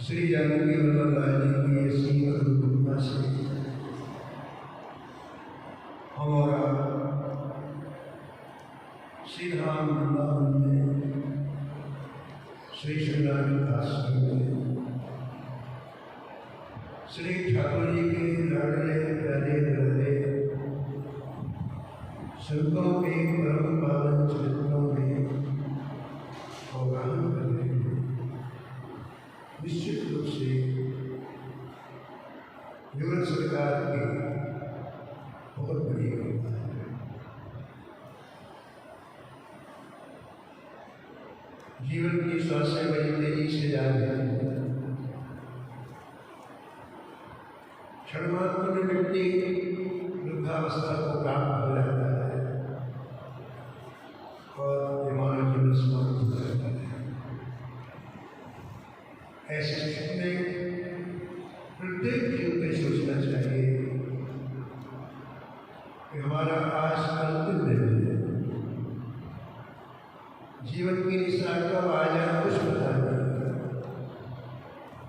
श्री जानकी वल्लभ राय जी की ऐसी अनुकंपा से हमारा श्री धाम वृंदावन में श्री शिवराज आश्रम में श्री ठाकुर जी के लाडले प्यारे दुलारे संतों के परम पावन चरित्रों में अवगाहन कर रहे हैं। निश्चित रूप से युगल सरकार की बहुत बड़ी कृपा है। जीवन की श्वासें बड़ी तेजी से जा रही हैं। क्षण मात्र में व्यक्ति वृद्धावस्था को प्राप्त हो जाता है और मानव जीवन समाप्त हो जाता है। ऐसे स्थिति में प्रत्येक जीव को सोचना चाहिए कि हमारा आज अंतिम दिन है। जीवन की निशा कब आ जाए कुछ पता नहीं।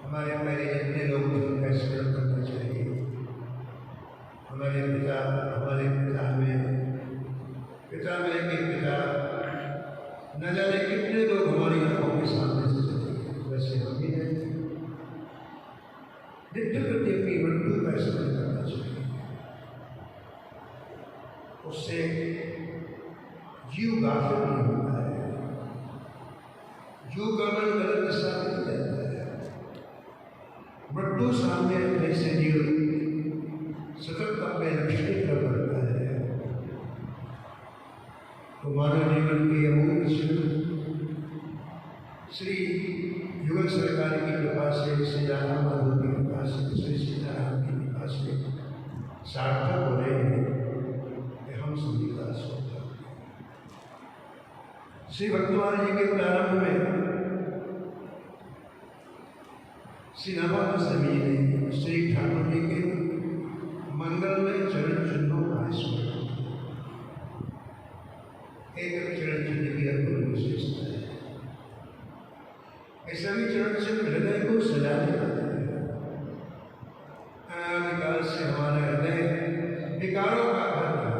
हमारे पहले जितने लोग थे उनका स्मरण करना चाहिए। हमारे पिता में के पिता न जाने कितने लोग हमारी आंखों के सामने से चले गए। वैसे हम भी हैं। नित्य प्रति अपनी मृत्यु का स्मरण करना चाहिए। उससे जीव गाफिल नहीं होता है। जीव का मन गलत दिशा में जाता है। मृत्यु सामने रखने से जीव सतत अपने लक्ष्य की तरफ बढ़ता है। तो मानव जीवन की अमूल्य श्री युगल सरकार की कृपा से, श्री राधा माधव की कृपा से, श्री सीताराम की कृपा से सार्थक हो रहे हैं कि हम सभी का सोचा। श्री भक्तमाल जी के प्रारंभ में श्री रामादशमी ने श्री ठाकुर जी के मंगलमय चरण चिन्हों का स्मरण। एक चरण चिन्ह की अद्भुत विशेषता है। ऐसा भी चरण चिन्ह हृदय को सजाने वाले हैं। अनादिकाल से हमारा हृदय विकारों का घर है।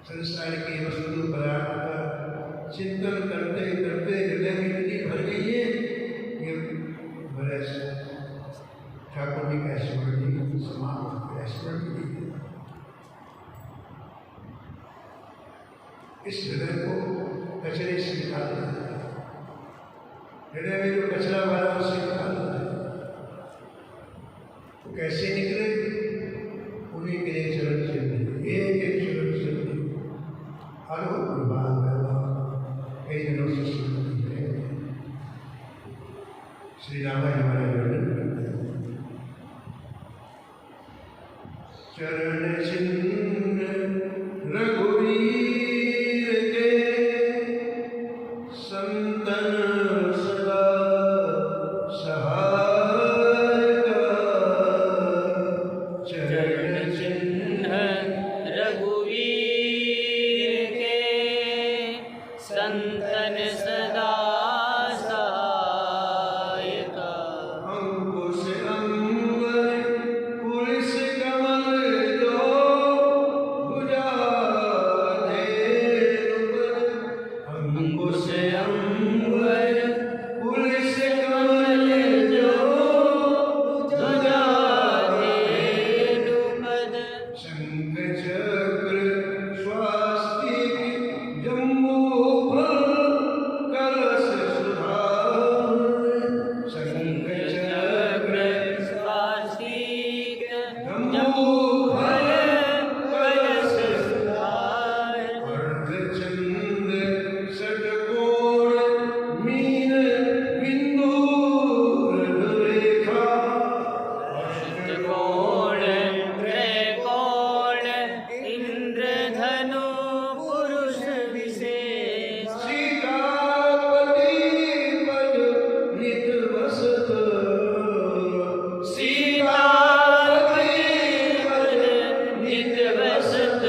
संसार की वस्तु पदार्थ का चिंतन करते करते हृदय में इतनी भर गई है कि भले ठाकुर जी का स्मरण समाप्त का स्मरण नहीं है। इस हृदय को कचरे से निकालना है। हृदय में जो कचरा भरा उसे निकालना है। तो कैसे निकले? उन्हीं के लिए चरण चिन्ह, एक एक चरण चिन्ह अद्भुत प्रभाव है। कई दिनों से सुन रहे हैं। श्री रामा जी हमारे वर्णन करते हैं। चरण चिन्ह रघुवीर के संतन सदा सहाय का। चरण चिन्ह रघुवीर के संतन सदा सहायका। अंकुश अंबर पुलिस कमल जो भुजा धेनुपद। अंकुश अंबर पुलिस कमल जो भुजा धेनुपद। शंख चक्र स्वास्तिक जम्बू फल कलश सुधार। शंख चक्र स्वास्तिक जम्बू फल कलश सुधार। अर्धचंद्र षटकोण मीन बिंदु रेखा। कोण त्रिकोण इंद्रधनु पुरुष विशेष। सीतापति पद नित वसत। सीतापति पद नित वसत।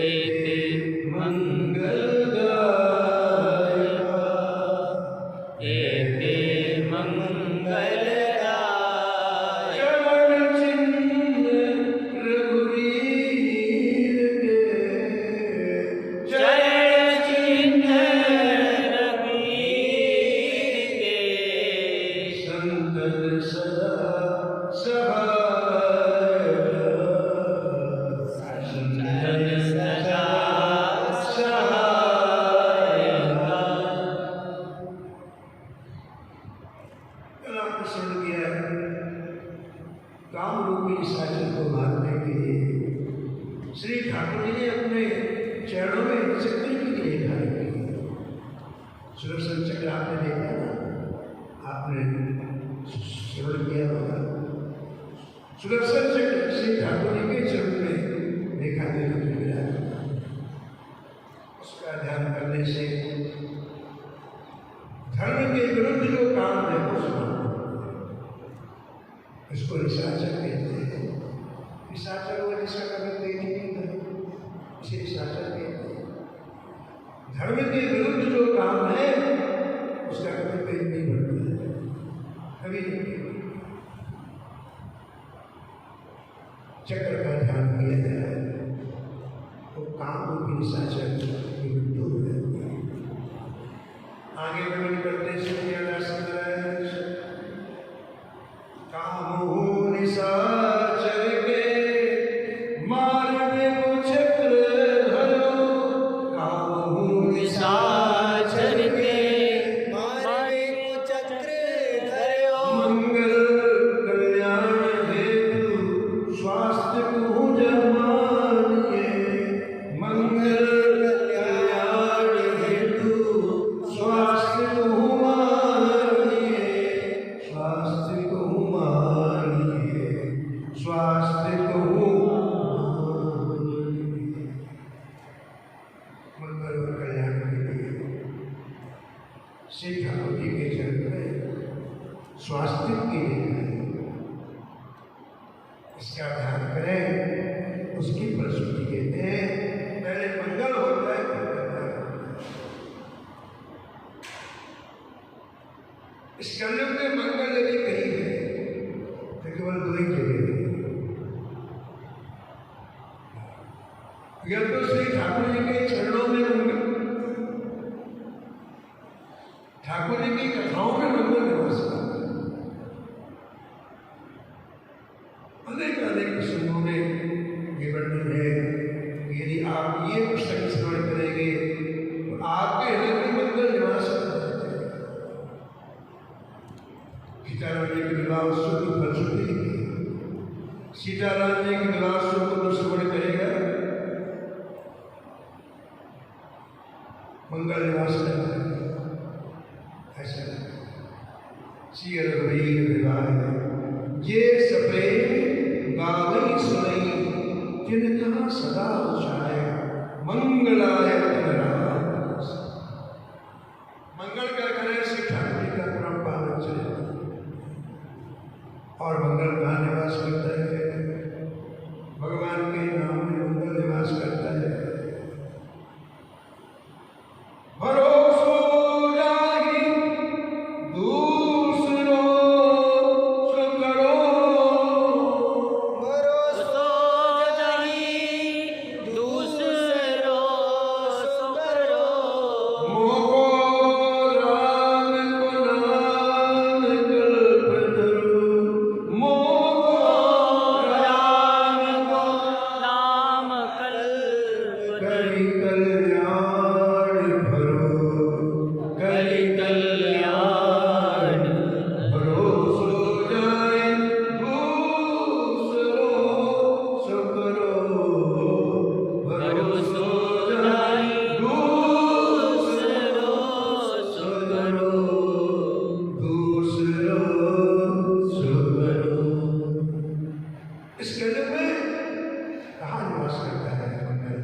एते मंगलदायका। एते मंगलदायका। चरण चिन्ह रघुवीर के। चरण चिन्ह रघुवीर के। संतन सदा सहायका। संतन सदा सहायका। कल आपने सुन लिया काम रूपी सागर को मारने के लिए श्री ठाकुर जी ने अपने चरणों में चक्र की रेखा रखी। सुदर्शन चक्र आपने देखा ना, आपने श्रवण किया होगा। सुदर्शन चक्र श्री ठाकुर जी के चरण में रेखा के रूप में विराजमान। उसका ध्यान करने से धर्म के विरुद्ध जो काम है उसको निशाचर कहते हैं। निशाचर वो जिसका कभी तेज नहीं था, इसे निशाचर कहते हैं। धर्म के विरुद्ध जो काम है उसका कभी पेट नहीं भरता है, कभी नहीं। चक्र का ध्यान किया जाए तो काम रूपी निशाचर की मृत्यु हो जाती है। आगे गमन करते समय दर्शन कराया। कामो निशाचर के मारने को चक्र धरो। कामो निशाचर के मारने को चक्र धरो। मंगल कल्याण हेतु स्वास्थ्य को जमानिए। मंगल कल्याण हेतु स्वास्थ्य को मानिए। स्वास्थ्य को मानिए। स्वास्थ्य को मानिए। मंगल और कल्याण के लिए श्री ठाकुर जी के चरण में स्वास्थ्य की रेखा है। इसका ध्यान करें, उसकी प्रस्तुति कहते हैं। पहले मंगल होता है फिर कल्याण होता है। इस कलयुग में मंगल यदि कहीं है तो केवल दो ही जगह है। या तो श्री ठाकुर जी के चरणों में मंगल, ठाकुर जी की कथाओं में मंगल निवास करता है। अनेक अनेक प्रसंगों में ये वर्णन है कि यदि आप ये पुस्तक स्मरण करेंगे तो आपके हृदय में मंगल निवास करता है। सीताराम जी के विवाह उत्सव की फलश्रुति लिखी। सीताराम जी के विवाह उत्सव को जो श्रवण करेगा मंगल निवास करता है, ऐसा श्री रघुवीर विवाह ये सप्रेम गावई सुनई तिनका सदा उचाय मंगलाय तनरास। मंगल कर करें श्री ठाकुर जी का परम पावन चरित्र और मंगल का निवास करता है। भगवान के नाम में मंगल निवास करता है। करि कल्याण भरो करि कल्याण भरोसो जाए दूसरो सो करो भरोसो जाए दूसरो सो करो दूसरो सो करो। इस गजल में कहाँ निवास करता है मंगल?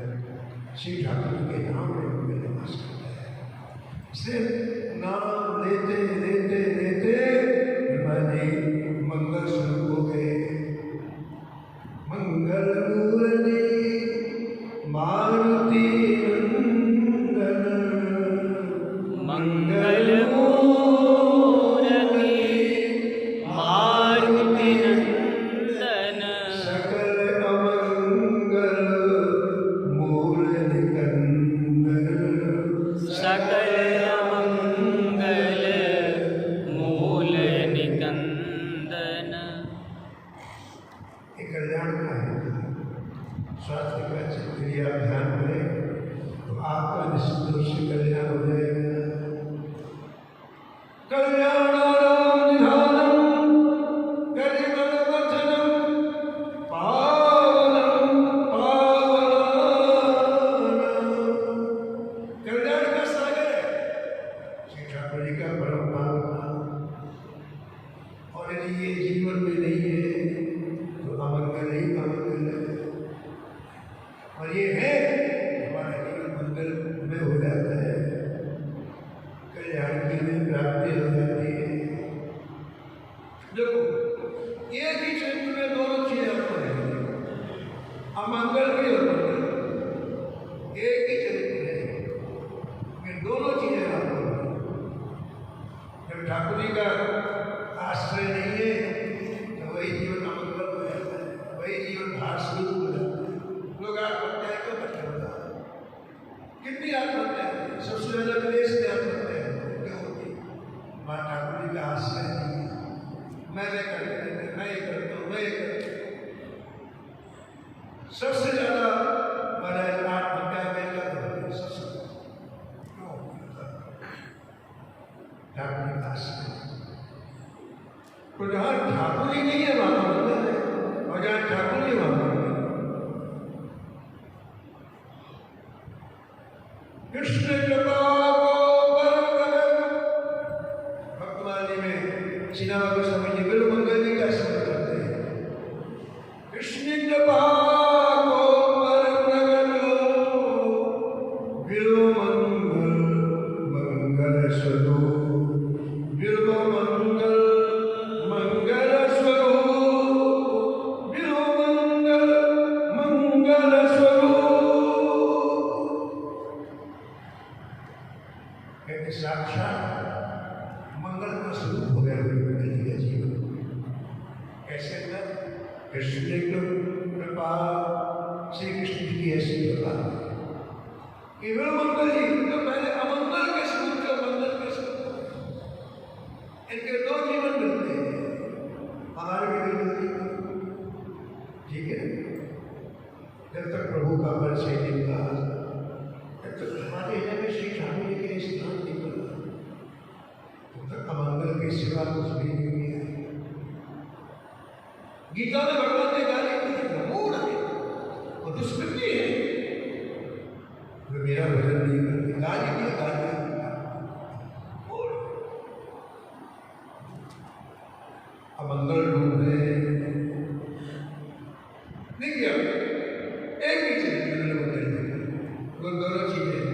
श्री ठाकुर के नाम में मंगल निवास करता है। सिर्फ नाम लेते लेते लेते हमारे मंगल स्वरूप हो गए। मंगल मूर्ति मारुति नंदन मंगल मूर्ति मारुति नंदन सकल अमंगल मूल निकंदन सकल अमंगल मूल निकंदन। ये कल्याण का है। स्वास्थ्य का क्रिया ध्यान करें तो आपका निश्चित रूप से कल्याण हो जाएगा। कल्याणानां निधानं कलिमलवचनं पावनं पावनानां। कल्याण का सागर है श्री ठाकुर जी का परम पावन नाम। और यदि ये जीवन में नहीं है तो अमंगल ही अमंगल है। और ये है हमारा जीवन मंगल में हो जाता है, कल्याण की में प्राप्ति हो जाती है। देखो एक ही क्षेत्र में दोनों चीजें आपको रहेंगी, अमंगल भी और मंगल। एक ही चरित्र है ये दोनों चीजें आपको रहेंगी। जब ठाकुर जी का आश्रय नहीं है तो वही जीवन अमंगल हो जाता है, वही जीवन भार स्वरूप हो जाता है। लोग आत्महत्या क्यों करते होता है? कितनी आत्महत्या होती है? सबसे ज्यादा विदेश में आत्महत्या क्यों होती है? माँ ठाकुर जी का आश्रय नहीं है। मैं करते रहते, मैं ये करता हूँ, मैं ये करता हूँ। सबसे ज्यादा महाराज आत्महत्या अमेरिका में होती है। सबसे क्यों होती है? ठाकुर जी का आश्रय। तो जहाँ ठाकुर जी नहीं है वहाँ मंगल है, और जहाँ ठाकुर जी वहाँ मंगल है। कृष्ण कृपा को परम प्रगट। भक्तमाली में श्रीनाथ गोस्वामी जी बिल मंगल जी का स्मरण करते हैं। कृष्ण कृपा को परम प्रगट बिल मंगल मंगल स्वरूप बिल मंगल मंगल स्वरूप बिल मंगल मंगल स्वरूप। कहते साक्षात मंगल का स्वरूप हो गया मंगल जी का जीवन। कैसे था? कृष्ण की कृपा, श्री कृष्ण जी की ऐसी कृपा केवल मंगल जी तो पहले अमंगल के स्वरूप का मंगल के स्वरूप। इनके दो जीवन मिलते हैं, हमारे भी मिलते हैं। ठीक है, जब तक प्रभु का परिचय नहीं हुआ, जब तक हमारे हृदय में श्री ठाकुर जी के स्थान नहीं बना, तब तक अमंगल के सिवा कुछ भी नहीं है। गीता में भगवान ने गाली दी है, मूढ़ है, वो दुष्कृति है, वे मेरा भजन नहीं करते। गाली की गाली मूढ़ अमंगल ढूंढ रहे हैं। देखिए एक ही चीज दोनों चीजें।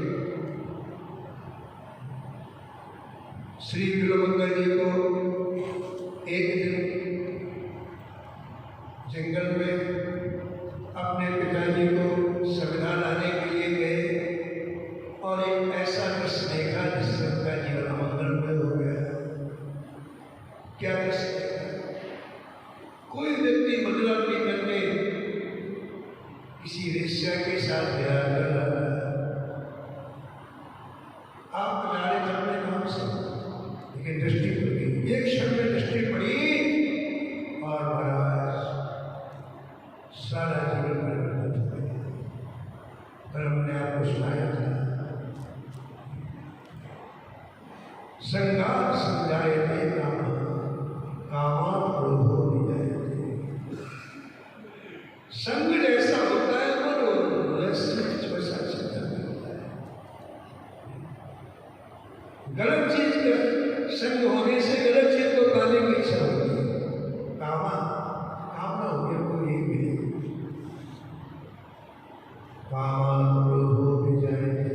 श्री बिल्वमंगल जी को एक दिन जंगल में अपने पिताजी को संविधान लाने के लिए गए और एक ऐसा दृश्य देखा जिससे उनका जीवन अमंगलमय हो गया। क्या दृश्य देखा? कोई व्यक्ति मध्यरात्रि करके किसी वेश्या के साथ प्यार कर रहा था। आप जाने अपने काम से, लेकिन दृष्टि पड़ गई। एक क्षण में दृष्टि पड़ी और महाराज सारा जीवन परिवर्तित हो गया। और हमने आपको सुनाया था, संगात समझाए काम कामान क्रोधो विजायते। संग जैसा होता है वो वैसा चिंता होता है। गलत चीज का संग होने से गलत चीज को पाने की इच्छा होती है। कामना हो गया को यही मिलेगा। कामान क्रोधो विजायते।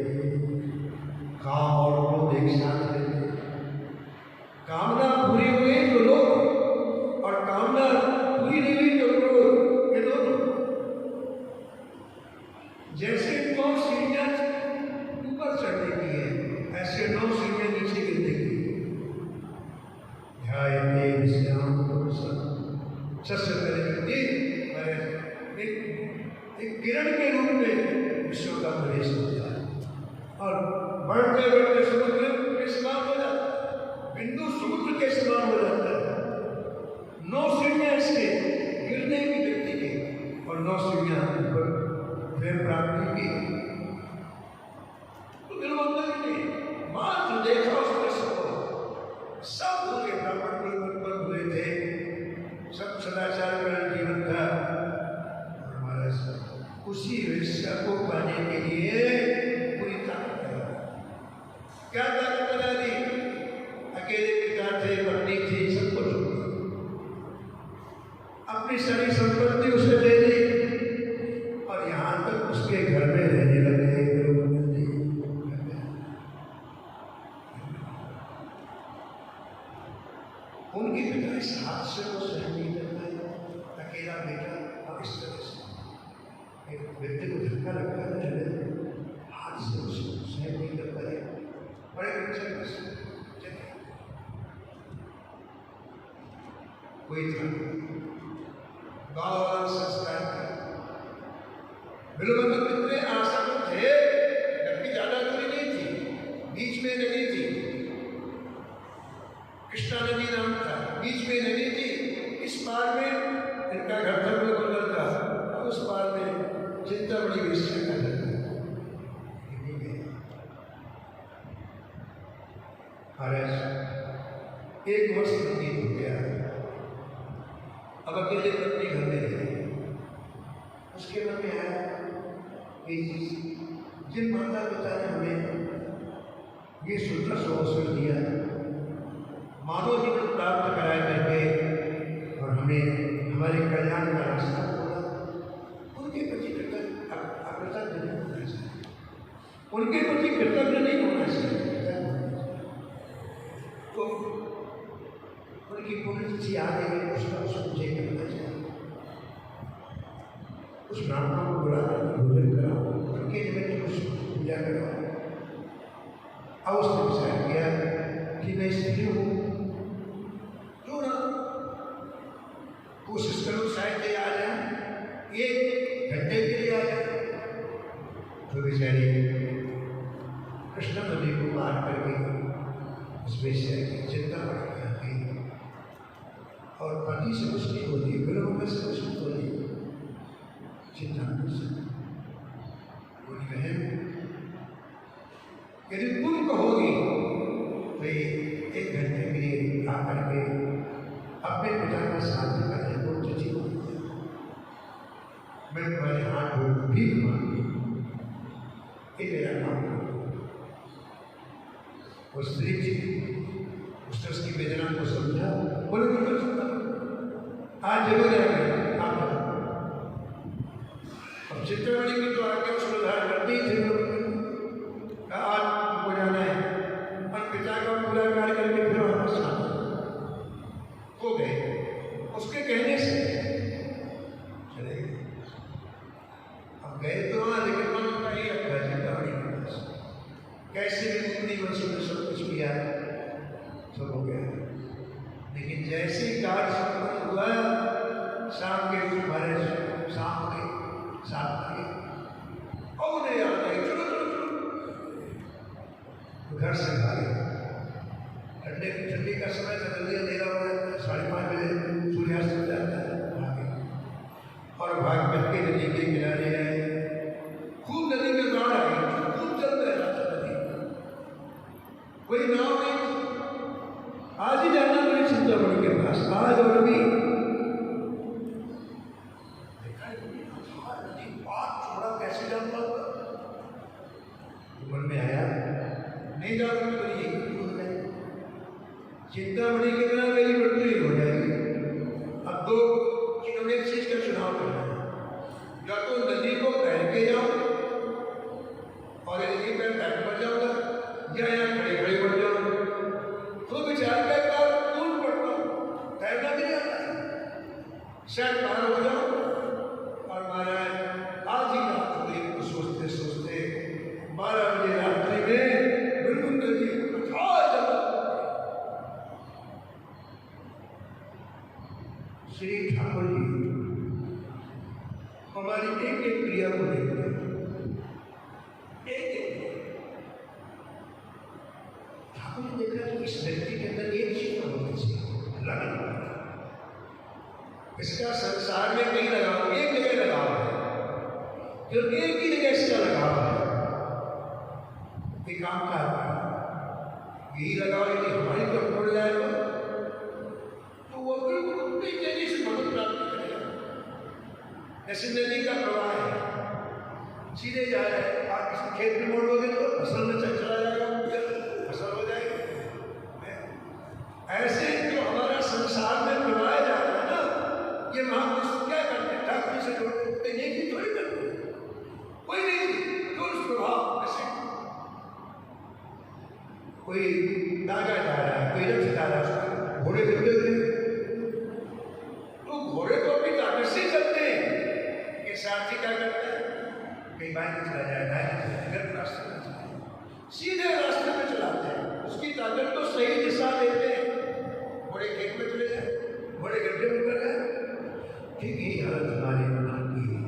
काम और क्रोध एक साथ रहते। कामना पूरी हुई तो लोग, और कामना पूरी नहीं हुई तो क्रोध, ये दोनों जैसे 9 सीढ़ियां ऊपर चढ़ने की है, ऐसे 9 सीढ़ियां नीचे गिरने की। ध्यायते विश्राम एक किरण के रूप में विश्व का प्रवेश होता है और बढ़ते बढ़ते समुद्र के समान हो जाता है, बिंदु समुद्र के समान हो जाता है। 9 सीढ़ियां इसके गिरने की व्यक्ति की और 9 सीढ़ियां ऊपर प्रेम प्राप्ति की। तो बिलवंदर ने मात्र देखा उस दृश्य को, सब हुए ब्राह्मण कुल पर हुए थे, सब सदाचार में जीवन था। हमारा सब उसी वेश्या को पाने के लिए पूरी ताकत लगा। क्या ताकत लगा दी? अकेले पिता थे, पत्नी थी, सब कुछ अपनी सारी संपत्ति उसे दे दी और यहाँ तक उसके घर में रहने लगे। उनके पिता इस हादसे को सहन नहीं कर पाए। अकेला बेटा और इस तरह से एक व्यक्ति को धक्का लगता है, हाथ से उसको सहन नहीं कर पाए। बड़े बच्चे कोई था गाँव वाला संस्कार था। बिलवंत कितने आसान थे, जबकि ज्यादा दूरी नहीं थी, बीच में नदी थी, कृष्णा नदी नाम था, बीच में नदी थी। इस पार में इनका घर था बिलवंत का, उस पार में चिंता बड़ी विषय का घर था। एक वर्ष व्यतीत हो गया, अब अकेले पत्नी घर में रही। उसके मन में आया कि जिन माता पिता ने हमें ये सुंदर सा अवसर दिया, मानव जीवन प्राप्त कराए करके और हमें हमारे कल्याण का रास्ता खोला, उनके प्रति अकृतज्ञ नहीं होना चाहिए, उनके प्रति कृतज्ञ नहीं होना चाहिए। तो उनकी पुण्यतिथि आ गई, उसका मुझे करना चाहिए। उस ब्राह्मण को बुलाकर भोजन कराओ, उनके निमित्त कुछ पूजा कराओ। अब उसने विचार किया कि मैं स्त्री हूँ, क्यों ना कोशिश करूँ शायद ये आ जाए, 1 घंटे के लिए आ जाए। तो बेचारी कृष्ण नदी को पार करके उस विषय की चिंता बढ़ जाती और पति से मुश्किल होती है, बिलवंत से मुश्किल होती है, चिंता कर सकते। बोली बहन, यदि तुम कहोगी तो 1 घंटे के लिए आकर के अपने पिता का साथ करने को चिट्ठी हो, मैं तुम्हारे हाथ धो भीख मांगी, ये मेरा काम करो। वो स्त्री थी, उसने उसकी वेदना को समझा, बोले बिल्कुल समझा, आज जरूर आएगा आप। अब चित्रमणि की तो आगे उसको उधार करते ही थे, आज हमको जाना है, और पिता का पूरा कार्य करके फिर वापस आना हो गए। उसके कहने से चले गए। अब गए तो वहाँ, लेकिन मन उनका ही रखा चित्रमणि के पास, कैसे भी उतनी वंशी में सब कुछ किया, सब हो गया। लेकिन जैसे ही कार्य संपन्न हुआ, शाम के तुम्हारे शाम के 7 बजे और उन्हें याद आई, चलो चलो चलो, तो घर से भागे। ठंडी का समय था, जल्दी अंधेरा हो रहा है, 5:30 बजे सूर्यास्त हो जाता है, भागे और भाग करके नदी के किनारे आए। खूब नदी में पास आज और भी बात छोड़ा कैसे जान पाता, मन में आया नहीं जाऊंगा तो यही चिंता बड़ी कितना मेरी मृत्यु हो जाएगी। अब दो एक चीज का चुनाव करना है, या तो नदी को तैर के जाओ और नदी पर तैर पर जाऊंगा, या यहाँ खड़े खड़े बढ़ जाओ। तो विचार का एक बार दूर पड़ता हूँ, तैरना भी नहीं आता, शायद पार हो जाओ। और महाराज आज ही रात हुई तो सोचते सोचते 12 बजे रात्रि में बिल्कुल नदी कथा जब श्री ठाकुर जी हमारी एक एक क्रिया को देखते हैं, एक एक ठाकुर जी देखा कि इस व्यक्ति के अंदर एक चीज होनी चाहिए, लगन। इसका संसार में कहीं लगाव, एक जगह लगाव है, जो एक ही जगह इसका लगाव है, ये काम का यही लगाव यदि हमारी तरफ पड़ जाएगा तो वो बिल्कुल उतनी तेजी से मदद प्राप्त करेगा। जैसे नदी का प्रवाह है, सीधे जा रहा है, आप किसी खेत में मोड़ोगे तो फसल में चला जाएगा, फसल हो जाएगी। ऐसे जो हमारा संसार में प्रवाह जा रहा है ना, ये महापुरुष क्या करते हैं, ठाकुर से जोड़ते हैं कि थोड़ी करते हैं, कोई नहीं जो उस प्रभाव ऐसे कोई नागा जा रहा है, कोई रथ जा रहा है, घोड़े चलते हुए तो घोड़े को भी ताकत से चलते हैं। ये सारथी क्या करता है, कहीं बाएं में चला जाए, दाएं में चला जाए, गलत रास्ते में चला जाए, सीधे रास्ते में चलाते हैं, उसकी ताकत को सही दिशा देते हैं। घोड़े खेत में चले जाए, घोड़े गड्ढे में उतर जाए। ठीक यही हालत हमारे मन की है।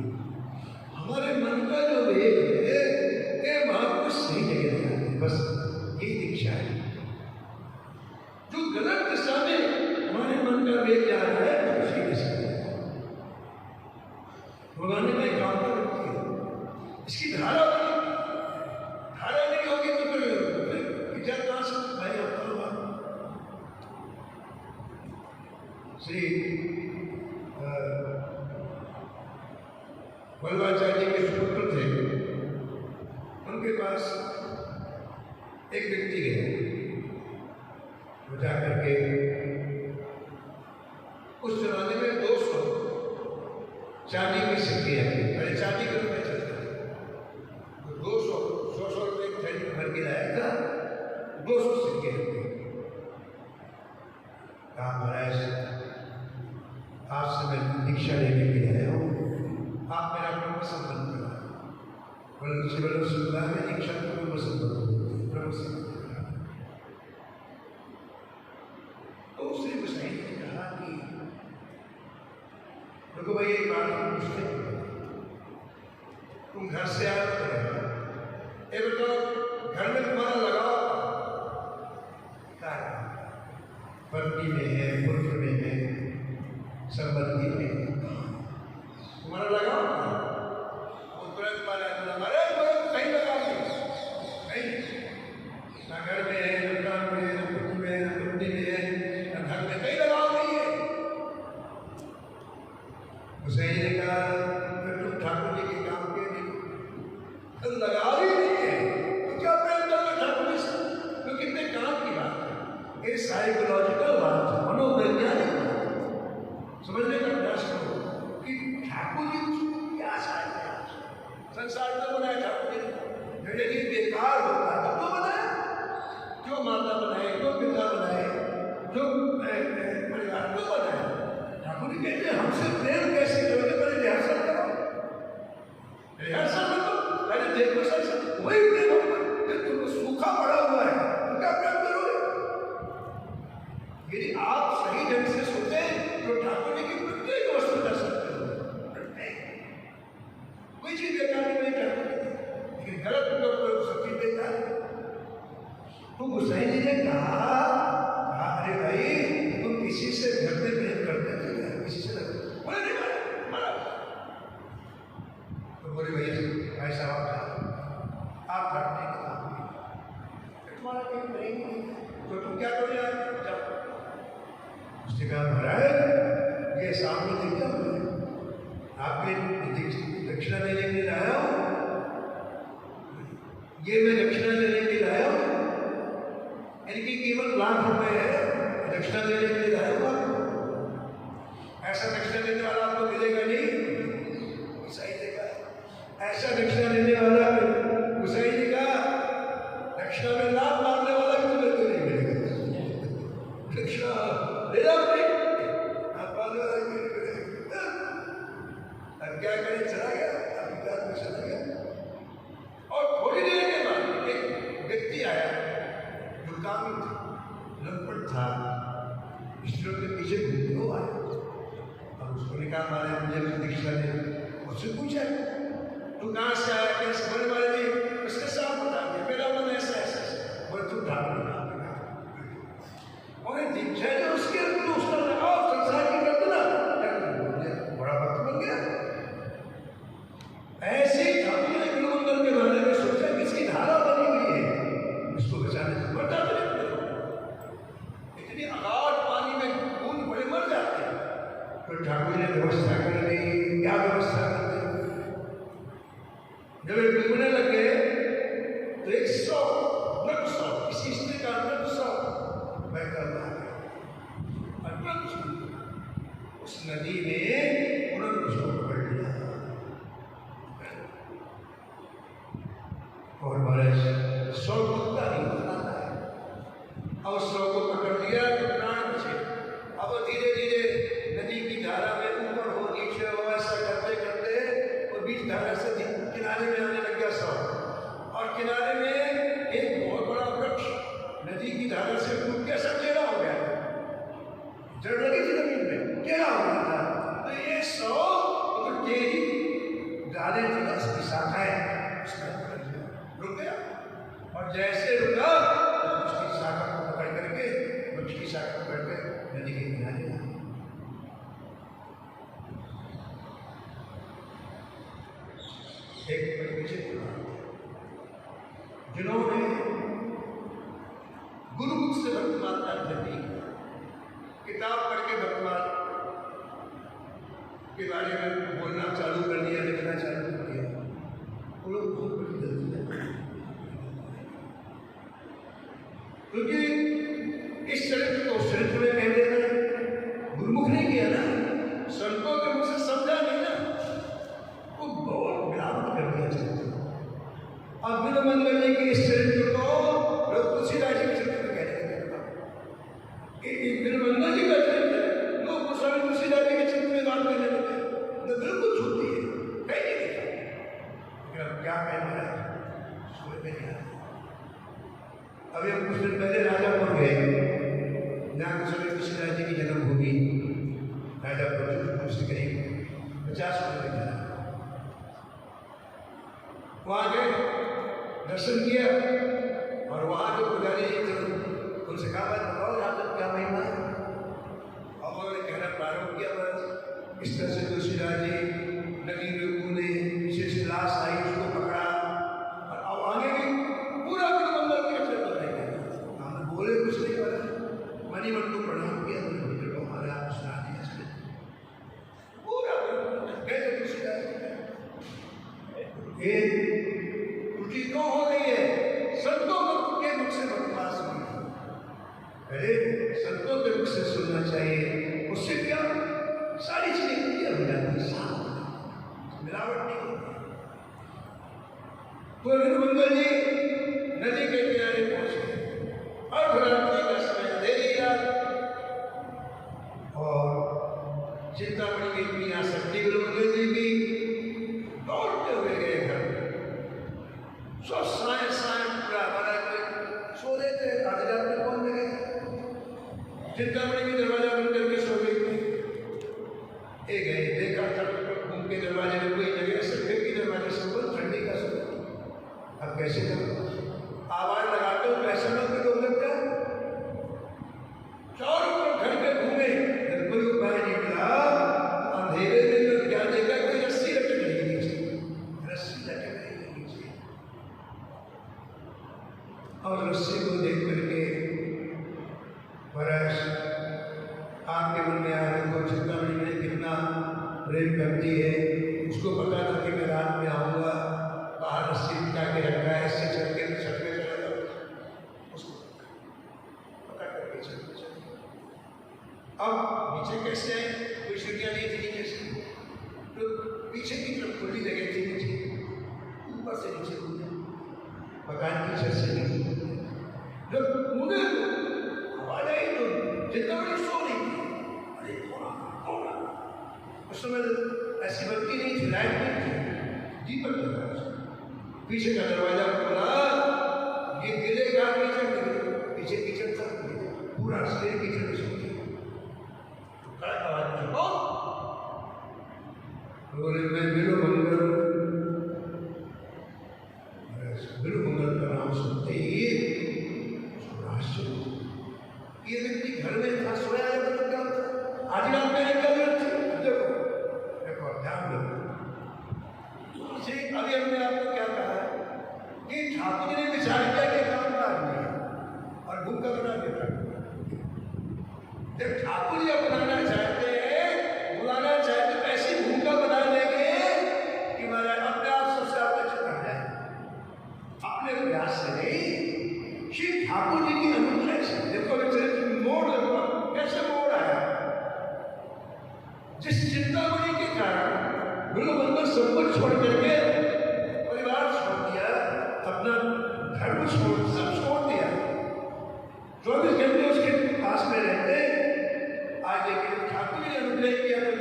हमारे मन का जो वेग है ये महापुरुष सही जगह लगाते हैं, बस यही दीक्षा है। जो गलत दिशा में हमारे मन का वेग जा रहा है तो उसी दिशा में भगवान ने भाई काम कर रखी है, इसकी धारा बनी, धारा नहीं होगी तो फिर विचार कहां से भाई होता होगा। श्री वल्लभाचार्य के सुपुत्र थे, उनके पास एक व्यक्ति गया, वो जाकर के उस जमाने में 200 चांदी की सिक्के आती, पहले चांदी के रुपये चलते थे, तो 200 रुपये की थैली भर के लाया था, 200 सिक्के रखे। कहा महाराज आपसे मैं दीक्षा लेने के लिए आया हूँ, आप मेरा प्रभु संबंध करा, बोले सुनना है दीक्षा तो प्रभु संबंध, प्रभु संबंध। तो उसने गोसाई ने कहा कि देखो भाई एक बात पूछते, तुम घर से आए हो, ये बताओ घर में तुम्हारा लगाव क्या है, पत्नी में है, पुत्र में है, संबंधी में तुम्हारा लगाव, वो तुरंत मारा हमारे कहीं लगाव नहीं, ना घर में है, न काम में है, न पुत्र में है, न पत्नी में है, न घर में, कहीं लगाव नहीं है। उसे ने कहा फिर तुम ठाकुर जी के काम के नहीं, लगाव ही नहीं है तो क्या प्रेम करोगे ठाकुर जी से, तो कितने काम की बात है, ये साइकोलॉजिकल बात है, मनोवैज्ञानिक बात है। समझने का प्रयास करो कि ठाकुर जी क्या चाहते हैं, संसार तो बनाया ठाकुर जी, यदि बेकार होता तब तो बनाया, जो माता बनाए, जो पिता बनाए, जो परिवार को बनाए। ठाकुर जी कहते हैं हमसे प्रेम कैसे करोगे, पहले रिहर्सल करो, रिहर्सल करो, पहले देखो सर वही प्रेम होगा। तुमको सूखा पड़ा हुआ है तो क्या प्रेम करोगे। यदि आप सही ढंग से सोचे तो ठाकुर जी की प्रत्येक वस्तु कर सकते हो, कोई चीज बेकार नहीं ठाकुर, लेकिन गलत उपयोग करो सब चीज बेकार। तो गोसाई जी ने कहा अरे भाई तुम किसी से घर में प्रेम करते थे, किसी से बोले नहीं मारा। तो बोले भैया भाई साहब आप घटने का काम नहीं, तुम्हारा कोई प्रेम नहीं तो तुम क्या करो यार, जाओ। उसने कहा ये मैं दक्षिणा देने के लिए लाया हूँ, इनकी कीमत ₹1,00,000 है, दक्षिणा देने के लिए लाया हूँ आपको। ऐसा दक्षिणा देने वाला आपको मिलेगा नहीं। ईसाई ने कहा ऐसा दक्षिणा देने वाला ईसाई ने कहा दक्षिणा में लात मारने वाला भी तुम्हें तो नहीं मिलेगा। दक्षिणा ले जाओ नहीं, आप मारने वाला भी नहीं मिलेगा। अब क्या करें, चला गया, अभिकार में चला गया। और थोड़ी देर के बाद एक व्यक्ति आया जो कामी था, लंपट था, ईश्वर के पीछे घूमते हुए आया। अब उसको ने कहा मारे मुझे दीक्षा दे। उससे पूछा तू कहाँ से आया, कैसे? बोले मारे जी उसने साफ बता दिया मेरा मन ऐसा ऐसा ऐसा। बोले तू ठाकुर और दीक्षा जो उसके अंदर उसका लगाओ संसार की कर देना, बड़ा भक्त बन गया। ऐसे ठाकुर ने गुरुमंडल के बारे में सोचा कि इसकी धारा बनी हुई है, इसको बचाने से मरता तो नहीं, इतनी अगाध पानी में खून बड़े मर जाते हैं। तो ठाकुर ने व्यवस्था कर दी। क्या व्यवस्था कर दी? जब ये डूबने लगे तो 100 किसी स्त्री का 100 बहकर उस नदी में उन्होंने उसको पकड़ लिया और महाराज 100 कुत्ता नहीं बनाता है। और 100 को पकड़ लिया तो प्राण बचे। अब धीरे धीरे नदी की धारा में ऊपर हो नीचे हो ऐसा करते करते और बीच धारा से किनारे में आने लग गया 100। और किनारे में एक बहुत बड़ा वृक्ष नदी की धारा से टूट के सब टेढ़ा हो गया, जड़ लगी थी जमीन में, टेढ़ा हो गया था। तो ये 100 तो टेढ़ी डाले थी ना उसकी शाखाएं, उसमें रुक गया। और जैसे रुका तो उसकी शाखा को पकड़ करके वृक्ष की शाखा पकड़ के नदी के किनारे ला। एक जिन्होंने गुरुमुख से वर्तमान का अध्ययन नहीं किया, किताब पढ़ के वर्तमान के बारे में बोलना चालू कर दिया, लिखना चालू कर दिया, वो लोग बहुत बड़ी गलती है। क्योंकि इस चरित्र को चरित्र में कह देना गुरुमुख नहीं किया ना, संतों के मुख से समझा नहीं ना, वो बहुत मिलावट कर दिया चरित्र। अब बिना मंगल जी के इस चरित्र को लोग तुलसीदास जी के चरित्र में कहते हैं, बिना मंगल जी का चरित्र है, लोग गोस्वामी तुलसीदास जी के चरित्र में बात करने लगते हैं, तो बिल्कुल छूती है, कहीं नहीं देखा। क्या कहना है समझ में नहीं आता। अभी हम कुछ दिन पहले राजापुर गए, जहाँ गोस्वामी तुलसीदास जी की जन्मभूमि राजापुर से करीब 50 किलोमीटर। वहाँ गए, दर्शन किया और वहाँ जो पुजारी जी थे उनसे कहा बात बताओ यहाँ तक क्या महिमा है। और उन्होंने कहना प्रारंभ किया, बस इस तरह से तुलसीदास जी नदी में कूदे, पीछे से लाश आई उसको पकड़ा और अब आगे भी पूरा गुरुमंडल के चल रहे हैं। हम बोले कुछ नहीं बोला, मणिमंडल को प्रणाम किया, तो हमारा सुना दिया पूरा कैसे तुलसीदास ये त्रुटि क्यों हो रही है? संतों के मुख से बकवास सुनना, अरे संतों के मुख से सुनना चाहिए। उससे क्या सारी चीजें क्लियर हो जाती है, मिलावट नहीं होती। तो गुरुमंगल जी नदी के किनारे पहुंचे और रात्रि का समय अंधेरी रात और चिंतामणि की मीना शक्ति गुरुमंगल जी की दौड़ते हुए गए घर। सो साय साय पूरा बना सो रहे थे, आधे रात में कौन लगे, चिंतामणि की दरवाजा बंद करके सो गई थी। एक गए देखा था घूम के दरवाजे में कोई जगह से फिर की दरवाजे से बोल ठंडी का सो। अब कैसे करो, आवाज लगाते हो पैसे लोग भी लोग लगता है। चारों तरफ घर पे घूमे, कोई उपाय नहीं मिला। अंधेरे में तो क्या देखा, कोई रस्सी लटक रही नीचे, रस्सी लटक रही नीचे। और रस्सी को देख करके महाराज आपके मन में आया को चिंतामणि में कितना प्रेम करती है। उसको पता था कि मैं रात में आऊँगा, बाहर रस्सी बिछा के रखा है, इससे चल कान की छत से गिरी। जब कूदे तो आवाज आई तो चिंतामणि सो रही थी। अरे कौन? उस समय ऐसी बत्ती नहीं थी, लाइट नहीं थी, दीपक जल रहा था। पीछे का दरवाजा खुला, ये गिरेगा कीचड़, पीछे कीचड़ था, पूरा शरीर कीचड़ में सो गया। कड़क आवाज में बोले मैं बिलो मंगल का नाम सुनते ही ये व्यक्ति घर में था, सोया जाता तो क्या होता? आज रात में क्या जरूरत थी? देखो ध्यान दो। अभी हमने आपको क्या कहा है कि ठाकुर जी ने विचार किया कि काम का आदमी है और भूखा बना देता। जब ठाकुर जी अपनाना चाहते हैं, बुलाना चाहते तो ऐसी भूखा बना देंगे कि महाराज अपने आप सबसे आकर्षित कर जाए। अपने प्रयास से नहीं, श्री ठाकुर जी की अनुग्रह से। देखो चरित्र मोड़ देखो कैसे मोड़ आया। जिस चिंतामणि के कारण बिल्कुल सब कुछ छोड़ करके परिवार छोड़ दिया, अपना धर्म सब छोड़ दिया, 24 घंटे उसके पास में रहते। आज लेकिन ठाकुर जी ने अनुग्रह किया तो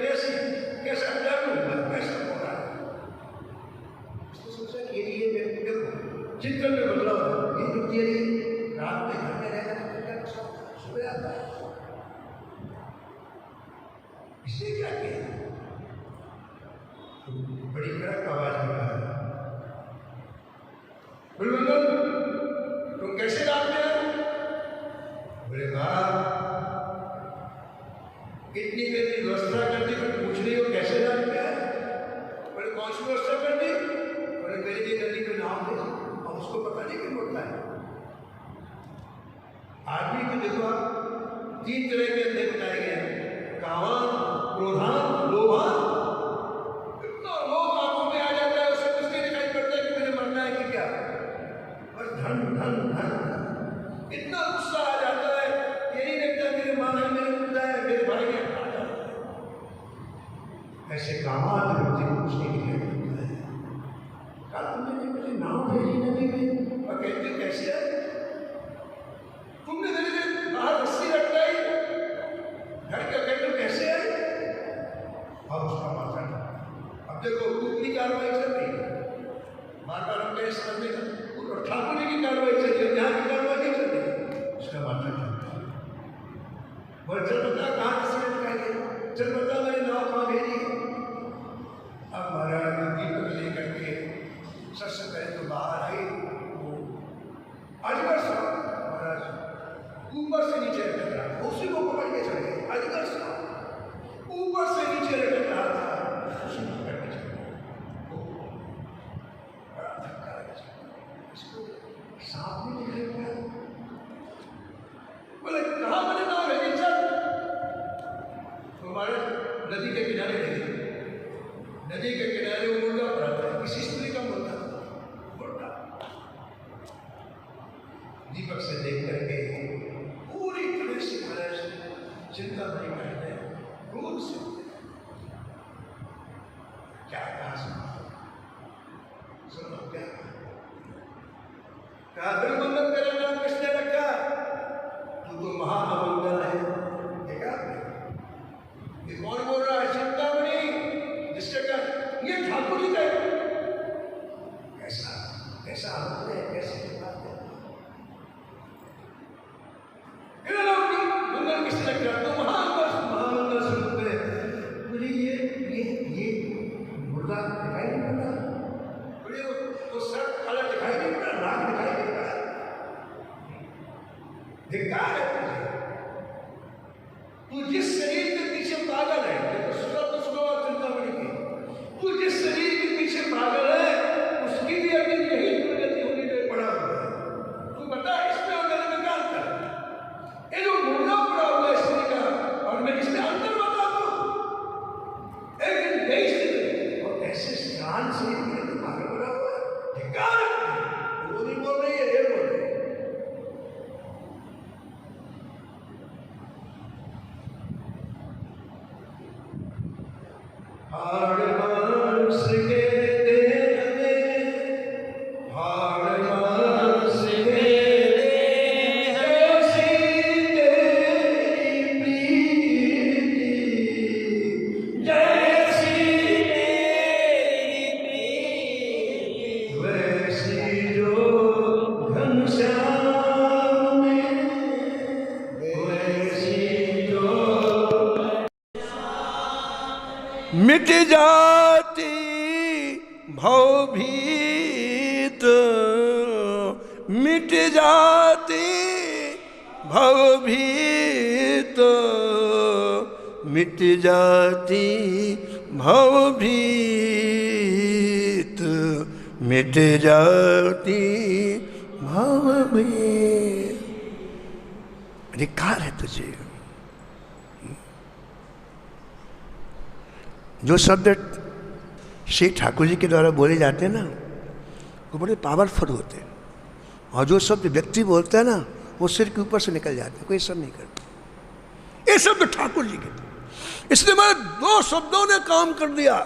कैसा धर्म कैसा हो रहा है। उसने सोचा कि ये व्यक्ति चिंतन में बदलाव, ये व्यक्ति रात में घर में रहकर सुबह आता है, इसने क्या किया? बड़ी कड़क आवाज में कहा, बिलमंगल तुम कैसे रात में आए? बोले बाप इतनी मेरी व्यवस्था कर दी, फिर पूछ रही हो कैसे रात में आए? बोले कौन सी व्यवस्था कर दी? बोले मेरे लिए नदी में नाव दे, और उसको पता नहीं क्यों बोलता है। आदमी को देखो आप 3 तरह के अंधे बताए गए हैं, कामान, क्रोधान, लोभान। इतना लोभ आंखों में आ जाता है, उसे कुछ नहीं दिखाई पड़ता है कि मुझे मरना है कि क्या, बस धन धन धन। इतना गुस्सा आ जाता है, ये नहीं देखता मेरे माँ ने मेरे पिता है, मेरे भाई ने। ऐसे कामान व्यक्ति को कुछ नहीं दिखाई पड़ता है। कल तुमने मुझे नाव भेजी नदी में और कहते कैसे है? तुमने मेरे बाहर रस्सी लटकाई, घर के कहते कैसे है? अब उसका माथा था। अब देखो दूसरी कार्रवाई चल रही है, बार बार हम कहे समझने का ठाकुर जी की कार्रवाई चल रही है, यहाँ की कार्रवाई नहीं चल रही, उसका माथा चलता है। और चल बता कहाँ रस्सी लटकाई, चल बता मेरी नाव कहाँ भेजी। अब महाराज दीपक लेकर के सबसे पहले तो बाहर आई, अजगर सा महाराज ऊपर से नीचे लटक रहा था, उसी को पकड़ के चले गए। अजगर सा ऊपर से नीचे लटक रहा था, उसी को पकड़ के चले गए। बड़ा धक्का लगा, इसको सांप भी निकल गया। बोले कहाँ मैंने नाव भेजी? चल हमारे नदी के किनारे ले गए। नदी के किनारे वो मुर्गा पड़ा था, किसी स्त्री का मुर्गा। दीपक से देख करके पूरी तरह से चिंता नहीं करते, क्रोध से क्या कहा सुनो क्या कहा? बिलमंगल तेरा नाम किसने रखा? तू तो महाअमंगल है। देखा ये कौन बोल रहा है? चिंतामणि, जिसके का ये ठाकुर जी का कैसा कैसा है, कैसे बात है? मंगल किसने रखा? तो महामंगल स्वरूप है। बोले ये मुर्गा दिखाई नहीं पड़ा? बोले वो सर काला दिखाई नहीं पड़ा, नाक दिखाई नहीं पड़ा, दिखता है तुझे? तू जिस शरीर के पीछे पागल है, देखो सुनो तो सुनो चिंतामणि की, तू जिस शरीर के पीछे पागल है उसकी भी अभी यही दुर्गति होने में पड़ा हुआ है। तू बता इसमें और मेरे में क्या अंतर है? ये जो मुर्गा पड़ा हुआ है शरीर का और मैं इसमें अंतर बता दूं? एक दिन गई स्थिति और ऐसे स्थान से पागल पड़ा हुआ है, धिक्कार। वो नहीं बोल रही है, ये बोल रही है। मिट जाती भवभीत, मिट जाती भवभीत, मिट जाती भवभीत, मिट जाती भवभीत। अधिकार है तुझे। जो शब्द श्री ठाकुर जी के द्वारा बोले जाते हैं ना, वो बड़े पावरफुल होते हैं, और जो शब्द व्यक्ति बोलता है ना, वो सिर के ऊपर से निकल जाते हैं, कोई सब नहीं करता। ये शब्द ठाकुर जी के, इसलिए मैंने दो शब्दों ने काम कर दिया,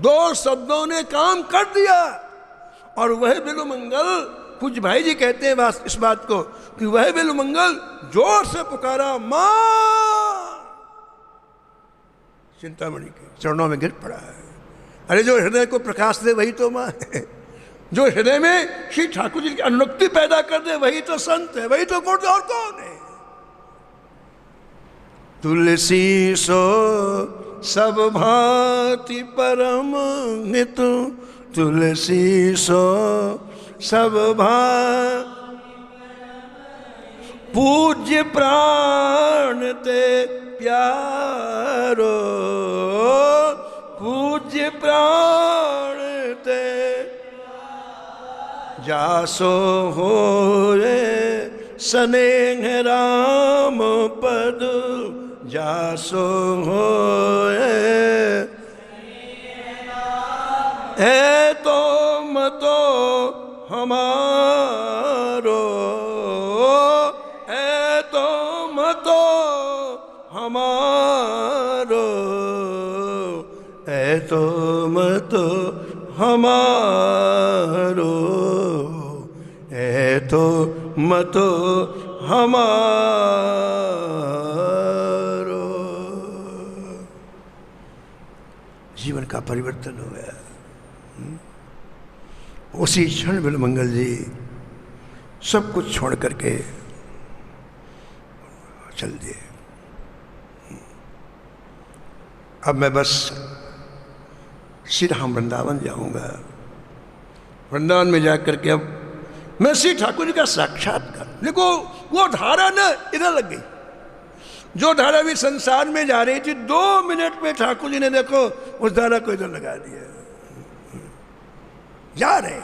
दो शब्दों ने काम कर दिया। और वह बिलुमंगल, कुछ भाई जी कहते हैं इस बात को कि वह बिलुमंगल जोर से पुकारा मां, चिंतामणि के चरणों में गिर पड़ा है। अरे जो हृदय को प्रकाश दे वही तो मां है, जो हृदय में श्री ठाकुर जी की अनुरक्ति पैदा कर दे वही तो संत है, वही तो गुण, और कौन है। तुलसी सो सब भांति परम हित, तुलसी सो सब भांति पूज्य प्राण ते प्यारो, पूज्य प्राण ते जासो हो रे स्नेह राम पद, जासो हो है तो मतो हमारो, है तो मतो हमारो, है तो मतो हमारो, है तो मतो हमारो। जीवन का परिवर्तन हो गया। उसी क्षण बिलुमंगल जी सब कुछ छोड़ करके चल दिए। अब मैं बस श्री राम वृंदावन जाऊंगा। वृंदावन में जाकर के अब मैं श्री ठाकुर जी का साक्षात्कार, देखो वो धारा ना इधर लग गई, जो धारा भी संसार में जा रही थी 2 मिनट में ठाकुर जी ने देखो उस धारा को इधर लगा दिया। जा रहे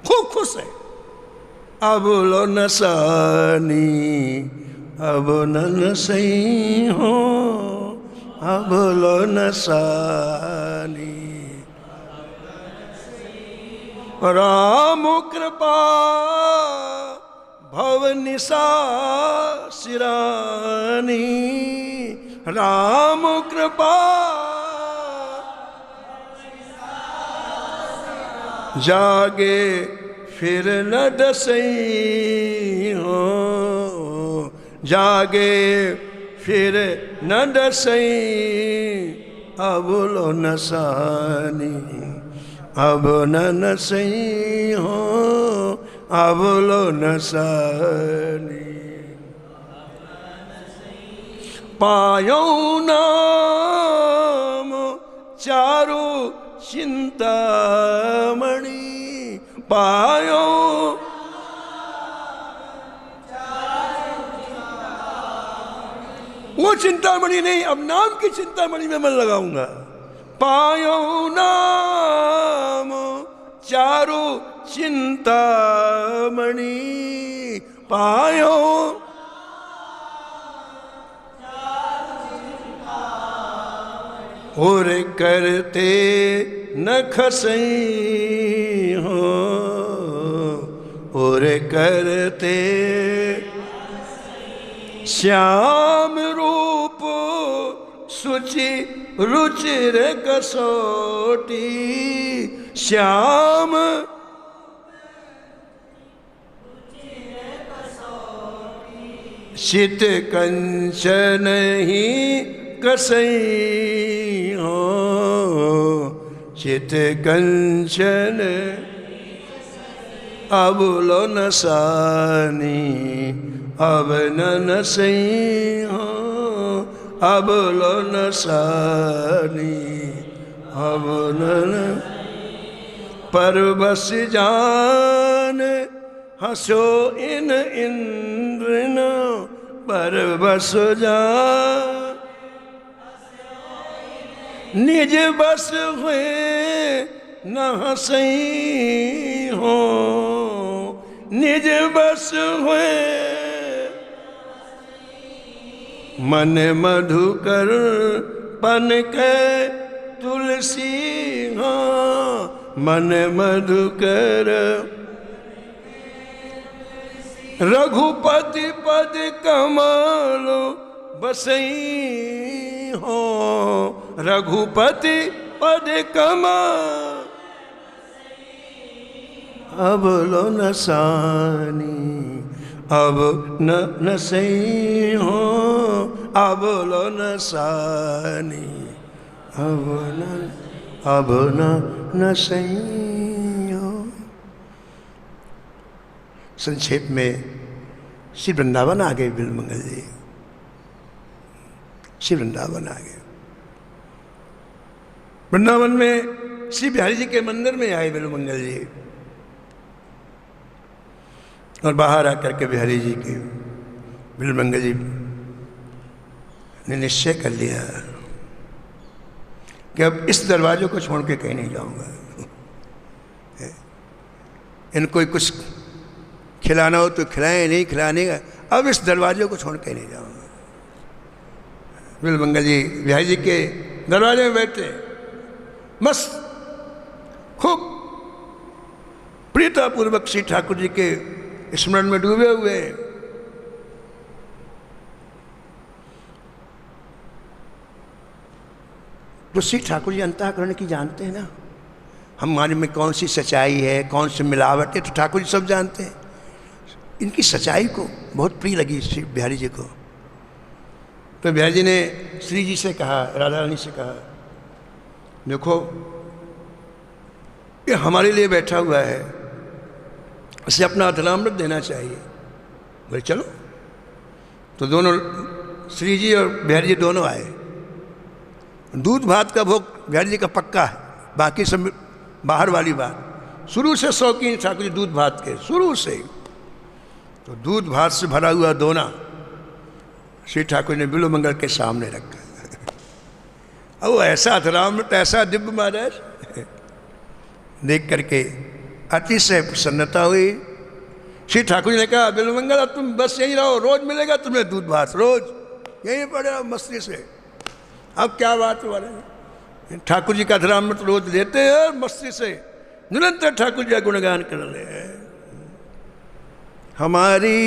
खूब खुश है। अब लो नसानी अब न सही हो, अब लो नसानी, राम कृपा भव निशा सिरानी, राम कृपा जागे फिर न डसई हो, जागे फिर न डसई, अब लो नसानी अब न सही हो, अब लो नसानी, पायो नाम चारु चिंतामणि, पायो वो चिंतामणि नहीं, अब नाम की चिंतामणि में मन लगाऊंगा। पायो नाम चारु चिंतामणि, पायो और करते न खसई हो, और करते श्याम रूप सुचि रुचिर कसोटी, श्याम चित कंचन ही कसई हो, चित कंचन अब लो नसानी, अब न सही हो, अबलो न सानी अब न पर बस जान हंसो इन इंद्र न पर बस जान निज बस हुए न हंसई हो निज बस हुए मन मधुकर पन के तुलसी हो मन मधुकर रघुपति पद कमालो बसई हो रघुपति पद कमाल अब लो न सानी अब न सही हो अब लो न सानी अब न सही हो। संक्षेप में श्री वृंदावन आ गए बिल्वमंगल जी, श्री वृंदावन आ गए। वृंदावन में श्री बिहारी जी के मंदिर में आए बिल्वमंगल जी और बाहर आकर के बिहारी जी के बिल्वमंगल जी ने निश्चय कर लिया कि अब इस दरवाजे को छोड़ के कहीं नहीं जाऊंगा, इनको कुछ खिलाना हो तो खिलाएं, नहीं खिलाने का अब इस दरवाजे को छोड़ के नहीं जाऊंगा। बिल्वमंगल जी बिहारी जी के दरवाजे में बैठे मस्त खूब प्रीतापूर्वक श्री ठाकुर जी के स्मरण में डूबे हुए। तो श्री ठाकुर जी अंतःकरण की जानते हैं ना, हमारे में कौन सी सच्चाई है कौन सी मिलावट है, तो ठाकुर जी सब जानते हैं। इनकी सच्चाई को बहुत प्रिय लगी श्री बिहारी जी को। तो बिहारी जी ने श्री जी से कहा, राधा रानी से कहा, देखो ये हमारे लिए बैठा हुआ है, इसे अपना अधलामृत देना चाहिए। बोले चलो। तो दोनों श्री जी और बिहारी जी दोनों आए। दूध भात का भोग बिहारी जी का पक्का है, बाकी सब बाहर वाली बात। शुरू से शौकीन ठाकुर जी दूध भात के, शुरू से। तो दूध भात से भरा हुआ दोना श्री ठाकुर ने बिल्वमंगल के सामने रखा। अब ऐसा अधलामृत ऐसा दिव्य महाराज देख करके अतिशय प्रसन्नता हुई। श्री ठाकुर जी ने कहा, बिल्वमंगल तुम बस यहीं रहो, रोज मिलेगा तुम्हें दूध भात, रोज यहीं पड़े मस्ती से। अब क्या बात हो रही है, ठाकुर जी का अधलामृत रोज लेते हैं और मस्ती से निरंतर ठाकुर जी का गुणगान कर रहे हैं। हमारी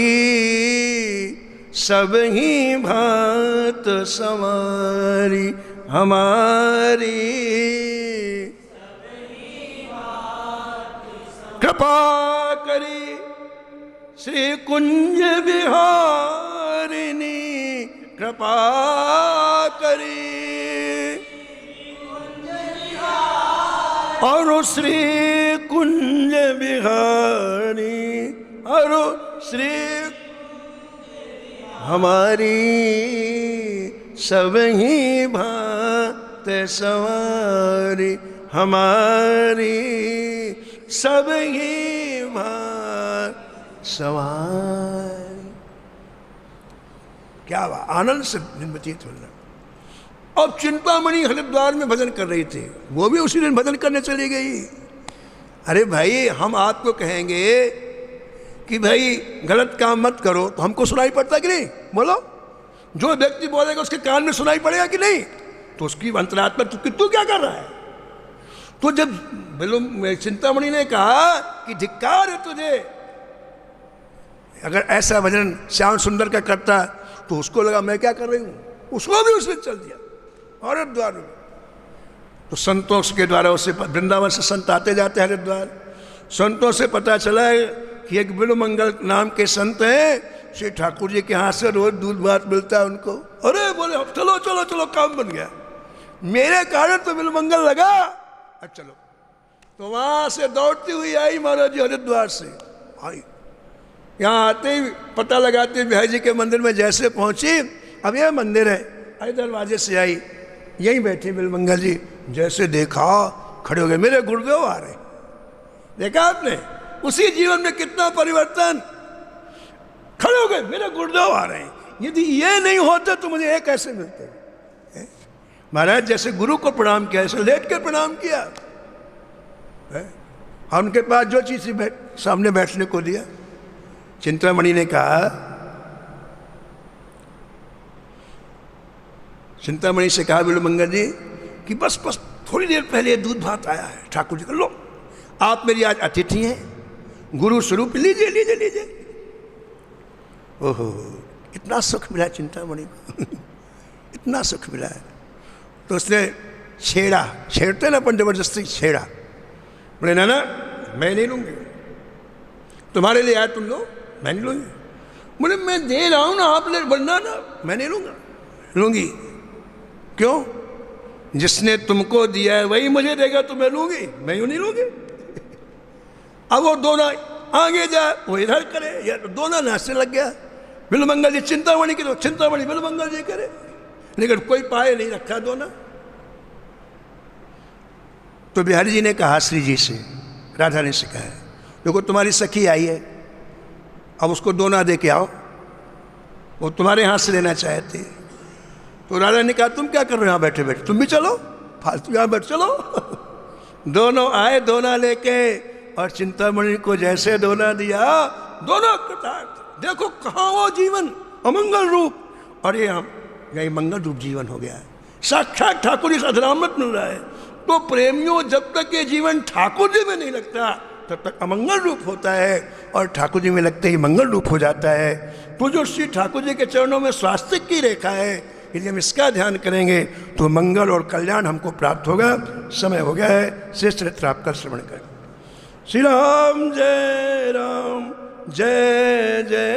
सब ही भात समारी हमारी कृपा करी श्री कुंज बिहारिणी कृपा करी और श्री कुंज बिहारी और श्री हमारी सब ही भात सवारी हमारी सब ही भात सवारी। क्या आनंद से दिन व्यतीत हो रहा। अब चिंतामणि हरिद्वार में भजन कर रही थी, वो भी उसी दिन भजन करने चली गई। अरे भाई हम आपको कहेंगे कि भाई गलत काम मत करो तो हमको सुनाई पड़ता कि नहीं? बोलो, जो व्यक्ति बोलेगा उसके कान में सुनाई पड़ेगा कि नहीं? तो उसकी अंतरात्मा तू क्या कर रहा है? तो जब चिंतामणि ने कहा कि धिक्कार है तुझे, अगर ऐसा भजन श्याम सुंदर का करता तो उसको लगा मैं क्या कर रही हूँ, उसको भी उसने चल दिया हरिद्वार में। तो संतों के द्वारा उसे वृंदावन से संत आते जाते हरिद्वार, संतों से पता चला है कि एक बिल्वमंगल नाम के संत हैं, श्री ठाकुर जी के हाथ से रोज दूध भात मिलता है उनको। अरे बोले चलो चलो चलो, काम बन गया, मेरे कारण तो बिल्वमंगल लगा, अब चलो। तो वहां से दौड़ती हुई आई महाराज जी हरिद्वार से आई। यहाँ आते ही पता लगाते बिहारी जी के मंदिर में जैसे पहुंची, अब यह मंदिर है, अरे दरवाजे से आई, यहीं बैठे बिलमंगल जी, जैसे देखा खड़े हो गए, मेरे गुरुदेव आ रहे। देखा आपने उसी जीवन में कितना परिवर्तन, खड़े हो गए, मेरे गुरुदेव आ रहे हैं। यदि ये नहीं होता तो मुझे ये कैसे मिलते? महाराज जैसे गुरु को प्रणाम किया, ऐसे लेट कर प्रणाम किया। उनके पास जो चीज सामने बैठने को दिया। चिंतामणि ने कहा, चिंतामणि से कहा बिल्वमंगल जी कि बस बस थोड़ी देर पहले दूध भात आया है ठाकुर जी का, लो आप मेरी आज अतिथि हैं, गुरु स्वरूप, लीजिए लीजिए लीजिए। ओहो, इतना सुख मिला चिंतामणि को इतना सुख मिला है। तो उसने छेड़ते ना अपन जबरदस्ती छेड़ा, बोले ना मैं नहीं लूंगी, तुम्हारे लिए आया तुम लो, मैं नहीं लूंगी। बोले मैं दे रहा हूं ना, आप ले, बनना ना, मैं नहीं लूंगी। क्यों? जिसने तुमको दिया है वही मुझे देगा तो मैं लूंगी, मैं यूं नहीं लूंगी। अब वो दोनों आगे जाए, वो इधर करे, या दोनों नाचने लग गया। बिल्वमंगल जी चिंतामणि की तो चिंतामणि बिल्वमंगल जी करे, लेकिन कोई पाए नहीं रखा दोनों। तो बिहारी जी ने कहा श्री जी से, राधा ने से कहा, देखो तुम्हारी सखी आई है, अब उसको दोना दे के आओ, वो तुम्हारे हाथ से लेना चाहते। तो राधा ने कहा तुम क्या कर रहे हो यहाँ बैठे बैठे, तुम भी चलो, फालतू यहाँ बैठ चलो। दोनों आए दोना लेके, और चिंतामणि को जैसे दोना दिया, दोनों कृतार्थ। देखो कहाँ वो जीवन अमंगल रूप, और ये हम यही मंगल रूप जीवन हो गया है। साक्षात ठाकुर जी से अधरामृत मिल रहा है। तो प्रेमियों, जब तक ये जीवन ठाकुर जी में नहीं लगता तब तक अमंगल रूप होता है, और ठाकुर जी में लगते ही मंगल रूप हो जाता है। तो जो श्री ठाकुर जी के चरणों में स्वास्तिक की रेखा है, यदि हम इसका ध्यान करेंगे तो मंगल और कल्याण हमको प्राप्त होगा। समय हो गया है, शेष चरित्र आपका श्रवण करें। श्री राम जय राम, जय जय